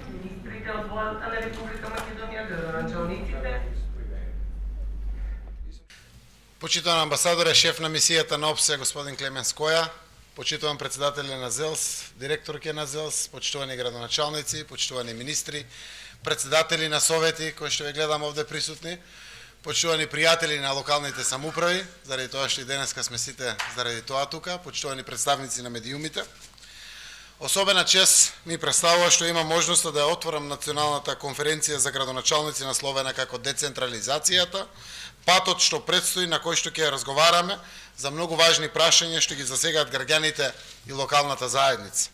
Министрите од владата на Република Македонија, градоначалниците. Почитуван амбасадоре, шеф на мисијата на ОПСЕ, господин Клемен Скоја, почитуван председатели на ЗЕЛС, директорке на ЗЕЛС, почитувани градоначалници, почитувани министри, председатели на совети, кои што ве гледам овде присутни, почитувани пријатели на локалните самоуправи, заради тоа што и денеска сме сите заради тоа тука, почитувани представници на медиумите. Особена чест ми представува што има можноста да ја отворам националната конференција за градоначалници насловена како децентрализацијата, патот што предстои на кој што ќе разговараме за многу важни прашања што ги засегаат граѓаните и локалната заедница.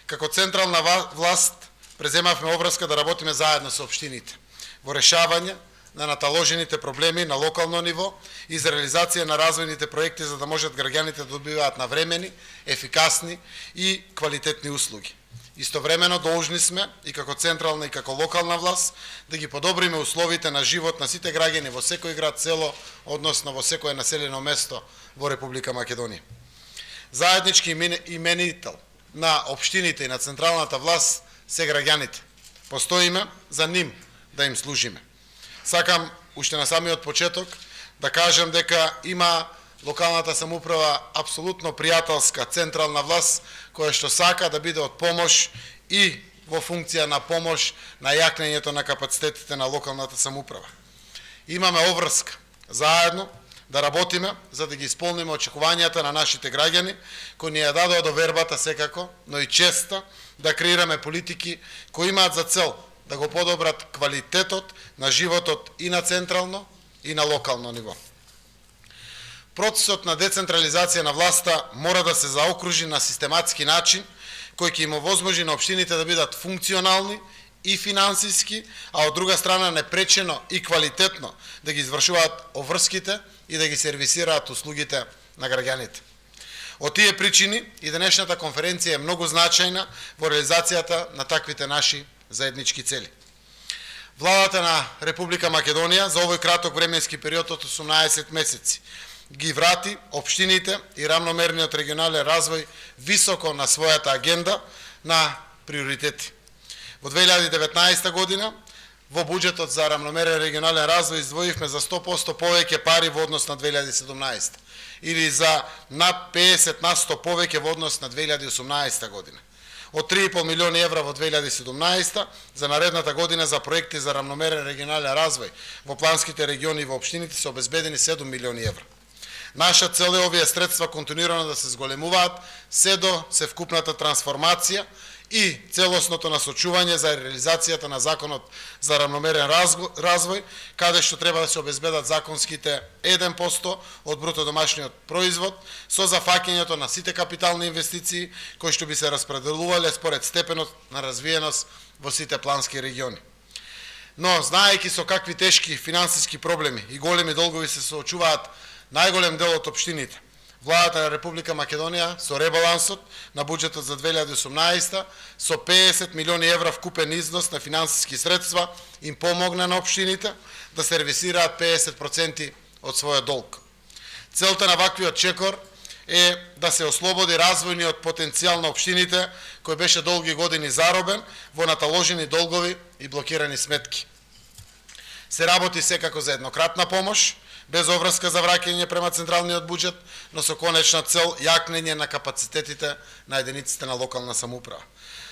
Како централна власт преземавме обврска да работиме заедно со општините во решавање на наталожените проблеми на локално ниво и за реализација на развојните проекти за да можат граѓаните да добиваат навремени, ефикасни и квалитетни услуги. Истовремено должни сме и како централна и како локална власт да ги подобриме условите на живот на сите граѓани во секој град, село, односно во секое населено место во Република Македонија. Заеднички именител на општините и на централната власт се граѓаните. Постоиме за ним да им служиме. Сакам уште на самиот почеток да кажам дека има локалната самоуправа апсолутно пријателска централна власт која што сака да биде од помош и во функција на помош на јакнењето на капацитетите на локалната самоуправа. Имаме обврска заедно да работиме за да ги исполниме очекувањата на нашите граѓани кои ни ја дадоа довербата секако, но и честа да креираме политики кои имаат за цел да го подобрат квалитетот на животот и на централно и на локално ниво. Процесот на децентрализација на власта мора да се заокружи на систематски начин кој ќе им овозможи на општините да бидат функционални и финансиски, а од друга страна непречено и квалитетно да ги извршуваат обврските и да ги сервисираат услугите на граѓаните. Од тие причини и денешната конференција е многу значајна во реализацијата на таквите наши заеднички цели. Владата на Република Македонија за овој краток временски период од 18 месеци ги врати општините и рамномерниот регионален развој високо на својата агенда на приоритети. Во 2019 година во буџетот за рамномерен регионален развој издвоивме за 100% повеќе пари во однос на 2017 или за над 50% повеќе во однос на 2018 година. Од 3,5 милиони евра во 2017 за наредната година за проекти за рамномерен регионален развој во планските региони и во општините се обезбедени 7 милиони евра. Наша цел е овие средства континуирано да се зголемуваат се до севкупната трансформација и целосното насочување за реализацијата на законот за рамномерен развој, каде што треба да се обезбедат законските 1% од бруто домашниот производ со зафаќањето на сите капитални инвестиции кои што би се распределувале според степенот на развиеност во сите плански региони. Но знаејќи со какви тешки финансиски проблеми и големи долгови се соочуваат најголем дел од општините, Владата на Република Македонија со ребалансот на буџетот за 2018 со 50 милиони евра вкупен износ на финансиски средства им помогна на општините да сервисираат 50% од својот долг. Целта на ваквиот чекор е да се ослободи развојниот потенцијал на општините кој беше долги години заробен во наталожени долгови и блокирани сметки. Се работи секако за еднократна помош, без обврска за враќање према централниот буџет, но со конечна цел јакнење на капацитетите на единиците на локална самоуправа.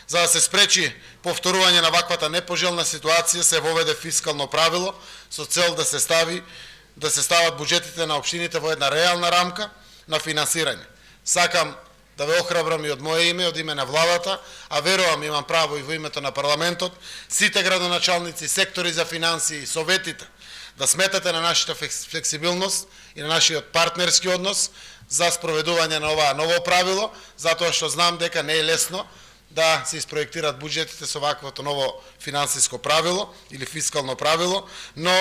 За да се спречи повторување на ваквата непожелна ситуација, се воведе фискално правило со цел да се стават буџетите на општините во една реална рамка на финансирање. Сакам да ве охрабрам и од моје име, од име на владата, а верувам имам право и во името на парламентот, сите градоначалници, сектори за финансии, советите, да сметате на нашата флексибилност и на нашиот партнерски однос за спроведување на ова ново правило, затоа што знам дека не е лесно да се испроектират буџетите со ваквото ново финансиско правило или фискално правило, но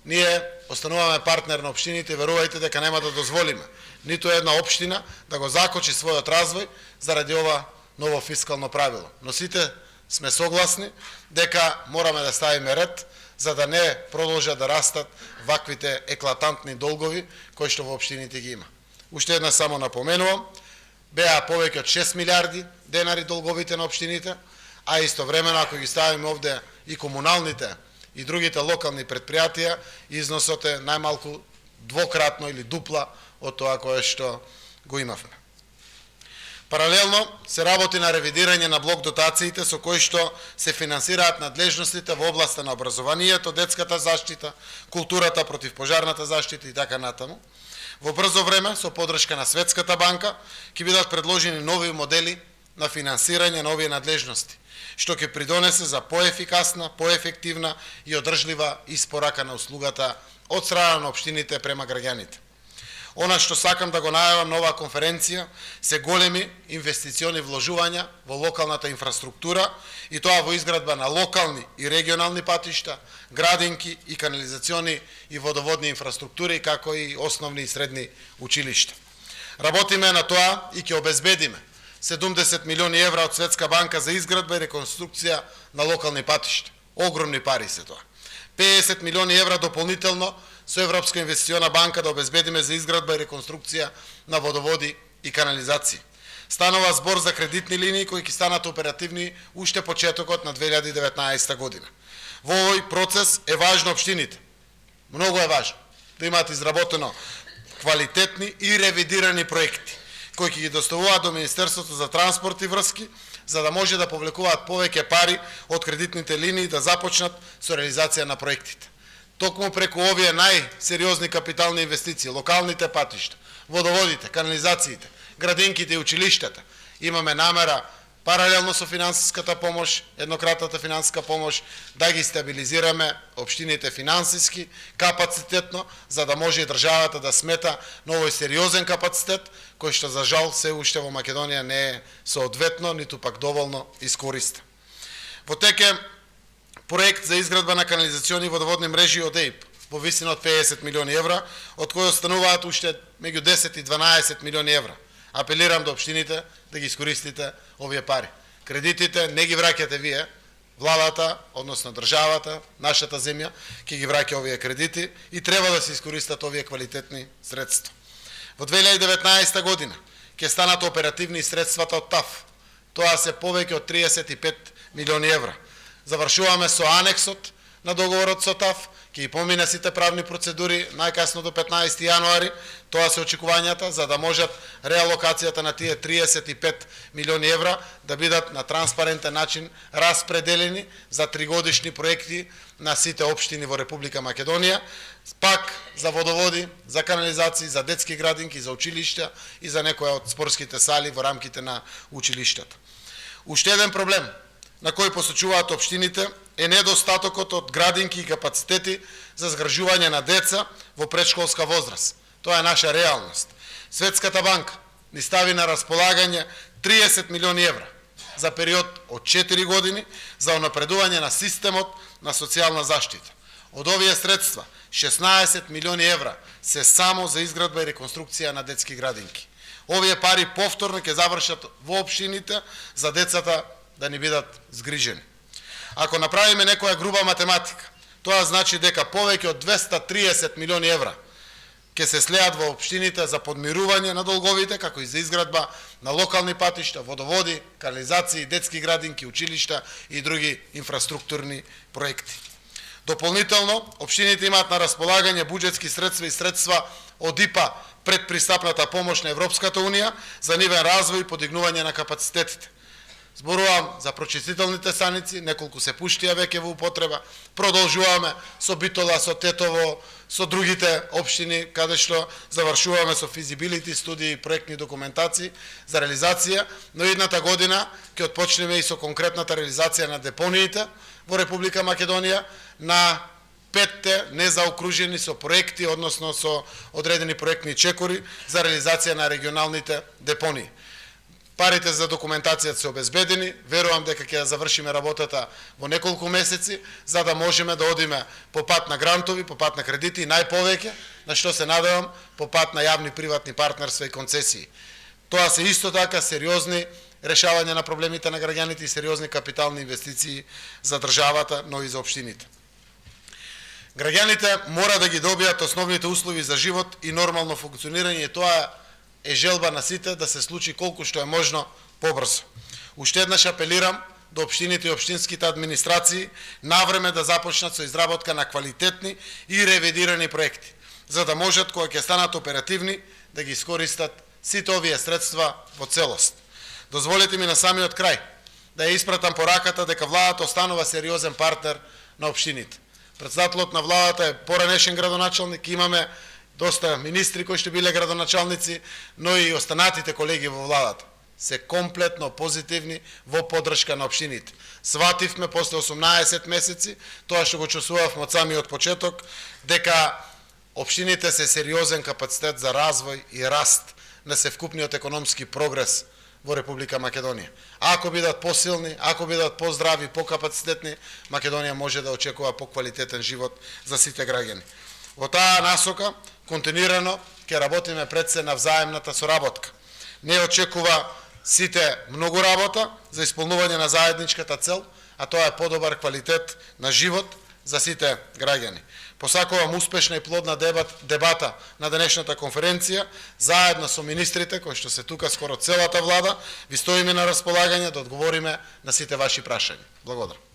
ние остануваме партнер на општините и верувајте дека нема да дозволиме ниту една општина да го закочи својот развој заради ова ново фискално правило. Но сите сме согласни дека мораме да ставиме ред за да не продолжат да растат ваквите еклатантни долгови кои што во општините ги има. Уште една само напоменувам, беа повеќе од 6 милиарди денари долговите на општините, а истовремено ако ги ставиме овде и комуналните и другите локални предпријатија, износот е најмалку двократно или дупла од тоа кое што го имавме. Паралелно се работи на ревидирање на блок дотациите со кои што се финансираат надлежностите во областа на образованието, детската заштита, културата, противпожарната заштита и така натаму. Во брзо време, со подршка на Светската банка, ќе бидат предложени нови модели на финансирање на овие надлежности, што ќе придонесе за поефикасна, поефективна и одржлива испорака на услугата од страна на општините према граѓаните. Она што сакам да го најавам на оваа конференција се големи инвестициони вложувања во локалната инфраструктура и тоа во изградба на локални и регионални патишта, градинки и канализациони и водоводни инфраструктури, како и основни и средни училишта. Работиме на тоа и ќе обезбедиме 70 милиони евра од Светска банка за изградба и реконструкција на локални патишта. Огромни пари се тоа. 50 милиони евра дополнително со Европска инвестициона банка да обезбедиме за изградба и реконструкција на водоводи и канализации. Станува збор за кредитни линии кои ќе станат оперативни уште почетокот на 2019 година. Во овој процес е важно општините. Многу е важно да имаат изработено квалитетни и ревидирани проекти кои ќе ги доставуваат до Министерството за транспорт и врски, за да може да повлекуваат повеќе пари од кредитните линии да започнат со реализација на проектите. Токму преку овие најсериозни капитални инвестиции, локалните патишта, водоводите, канализациите, градинките и училиштата, имаме намера паралелно со финансиската помош, еднократната финансиска помош, да ги стабилизираме општините финансиски, капацитетно, за да може и државата да смета на овој сериозен капацитет, кој што за жал се уште во Македонија не е соодветно, ниту пак доволно искористен. Во теке проект за изградба на канализациони и водоводни мрежи од ЕИП во висина од 50 милиони евра, од кои остануваат уште меѓу 10 и 12 милиони евра. Апелирам до општините да ги искористите овие пари. Кредитите не ги враќате вие, владата, односно државата, нашата земја, ќе ги враќа овие кредити и треба да се искористат овие квалитетни средства. Во 2019 година ќе станат оперативни средствата од ТАФ. Тоа се повеќе од 35 милиони евра. Завршуваме со анексот на договорот со ТАФ, ќе и помине сите правни процедури најкасно до 15 јануари, тоа се очекувањата за да можат реалокацијата на тие 35 милиони евра да бидат на транспарентен начин распределени за 3-годишни проекти на сите општини во Република Македонија, пак за водоводи, за канализации, за детски градинки, за училишта и за некоја од спортските сали во рамките на училиштата. Уште еден проблем на кој посочуваат општините е недостатокот од градинки и капацитети за згрижување на деца во предшколска возраст. Тоа е наша реалност. Светската банка ни стави на располагање 30 милиони евра за период од 4 години за унапредување на системот на социјална заштита. Од овие средства 16 милиони евра се само за изградба и реконструкција на детски градинки. Овие пари повторно ќе завршат во општините за децата да ни бидат згрижени. Ако направиме некоја груба математика, тоа значи дека повеќе од 230 милиони евра ќе се слеат во општините за подмирување на долговите, како и за изградба на локални патишта, водоводи, канализации, детски градинки, училишта и други инфраструктурни проекти. Дополнително, општините имаат на располагање буџетски средства и средства од ИПА предпристапната помош на Европската унија за нивен развој и подигнување на капацитетите. Зборувам за прочистителните станици, неколку се пуштија веќе во употреба, продолжуваме со Битола, со Тетово, со другите општини, каде што завршуваме со физибилити студии и проектни документации за реализација, но едната година ќе отпочнеме и со конкретната реализација на депониите во Република Македонија на 5 незаокружени со проекти, односно со одредени проектни чекори за реализација на регионалните депонии. Парите за документацијата се обезбедени, верувам дека ќе завршиме работата во неколку месеци, за да можеме да одиме по пат на грантови, по пат на кредити и најповеќе, на што се надевам, по пат на јавни приватни партнерства и концесии. Тоа се исто така сериозни решавање на проблемите на граѓаните и сериозни капитални инвестиции за државата, но и за општините. Граѓаните мора да ги добијат основните услови за живот и нормално функционирање, и тоа е желба на сите да се случи колку што е можно побрзо. Уште еднаш апелирам до општините и општинските администрации навреме да започнат со изработка на квалитетни и ревидирани проекти, за да можат, кога ќе станат оперативни, да ги искористат сите овие средства во целост. Дозволете ми на самиот крај да ја испратам пораката дека владата останува сериозен партнер на општините. Председателот на владата е поранешен градоначалник, имаме доста министри кои што биле градоначалници, но и останатите колеги во владата се комплетно позитивни во поддршка на општините. Свативме после 18 месеци, тоа што го чувствувавме од самиот почеток, дека општините се сериозен капацитет за развој и раст на севкупниот економски прогрес во Република Македонија. Ако бидат посилни, ако бидат поздрави, покапацитетни, Македонија може да очекува поквалитетен живот за сите граѓани. Во таа насока, континуирано ќе работиме пред се на взаемната соработка. Не очекува сите многу работа за исполнување на заедничката цел, а тоа е подобар квалитет на живот за сите граѓани. Посакувам успешна и плодна дебата на денешната конференција, заедно со министрите кои што се тука скоро целата влада, ви стоиме на располагање да одговориме на сите ваши прашања. Благодарам.